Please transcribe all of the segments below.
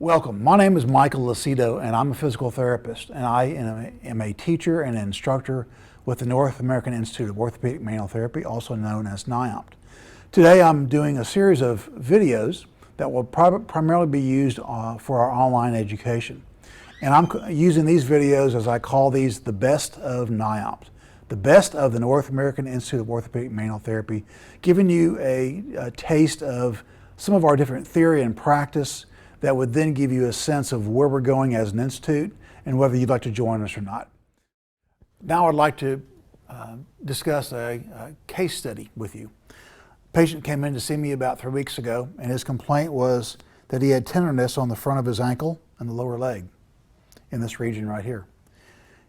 Welcome. My name is Michael Lucido, and I'm a physical therapist, and I am a teacher and an instructor with the North American Institute of Orthopedic Manual Therapy, also known as NAIOMT. Today I'm doing a series of videos that will primarily be used for our online education. And I'm using these videos, as I call these, the best of NAIOMT, the best of the North American Institute of Orthopedic Manual Therapy, giving you a taste of some of our different theory and practice that would then give you a sense of where we're going as an institute and whether you'd like to join us or not. Now I'd like to discuss a case study with you. A patient came in to see me about 3 weeks ago, and his complaint was that he had tenderness on the front of his ankle and the lower leg in this region right here.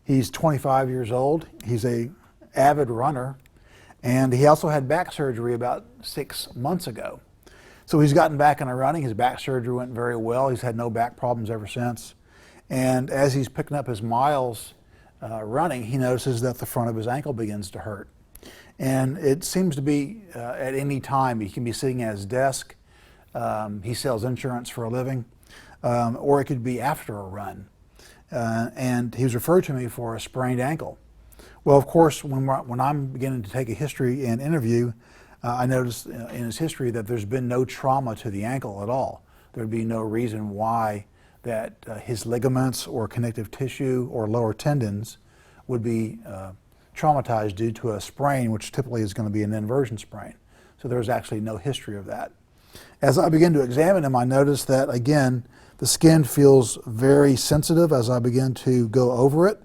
He's 25 years old, he's an avid runner, and he also had back surgery about 6 months ago. So he's gotten back into running. His back surgery went very well. He's had no back problems ever since. And as he's picking up his miles running, he notices that the front of his ankle begins to hurt. And it seems to be at any time. He can be sitting at his desk. He sells insurance for a living. Or it could be after a run. And he was referred to me for a sprained ankle. Well, of course, when I'm beginning to take a history and interview, I noticed in his history that there's been no trauma to the ankle at all. There'd be no reason why that his ligaments or connective tissue or lower tendons would be traumatized due to a sprain, which typically is going to be an inversion sprain. So there's actually no history of that. As I begin to examine him, I noticed that, again, the skin feels very sensitive as I begin to go over it.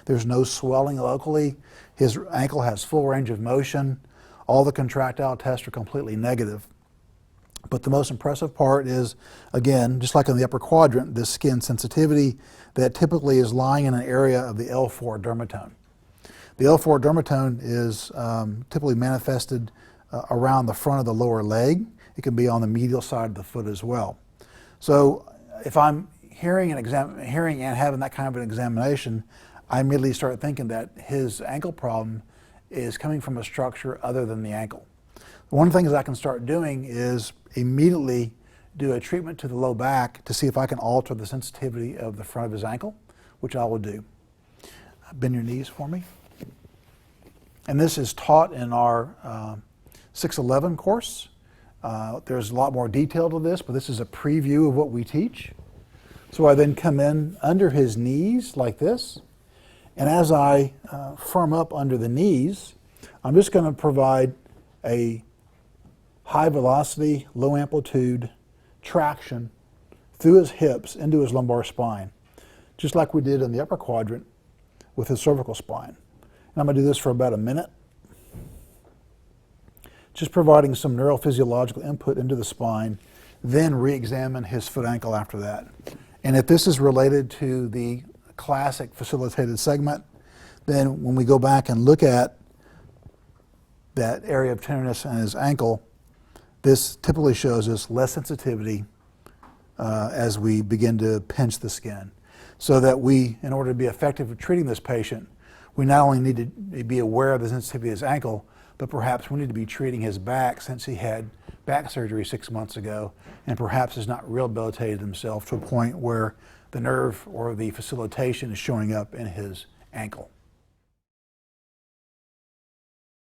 There's no swelling locally. His ankle has full range of motion. All the contractile tests are completely negative. But the most impressive part is, again, just like in the upper quadrant, this skin sensitivity that typically is lying in an area of the L4 dermatome. The L4 dermatome is typically manifested around the front of the lower leg. It can be on the medial side of the foot as well. So if I'm hearing and having that kind of an examination, I immediately start thinking that his ankle problem is coming from a structure other than the ankle. One of the things I can start doing is immediately do a treatment to the low back to see if I can alter the sensitivity of the front of his ankle, which I will do. Bend your knees for me. And this is taught in our 611 course. There's a lot more detail to this, but this is a preview of what we teach. So I then come in under his knees like this. And as I firm up under the knees, I'm just going to provide a high velocity, low amplitude traction through his hips into his lumbar spine, just like we did in the upper quadrant with his cervical spine. And I'm going to do this for about a minute, just providing some neurophysiological input into the spine, then re-examine his foot ankle after that. And if this is related to the classic facilitated segment, then when we go back and look at that area of tenderness in his ankle, this typically shows us less sensitivity as we begin to pinch the skin. So that we, in order to be effective at treating this patient, we not only need to be aware of the sensitivity of his ankle, but perhaps we need to be treating his back since he had back surgery 6 months ago and perhaps has not rehabilitated himself to a point where the nerve or the facilitation is showing up in his ankle.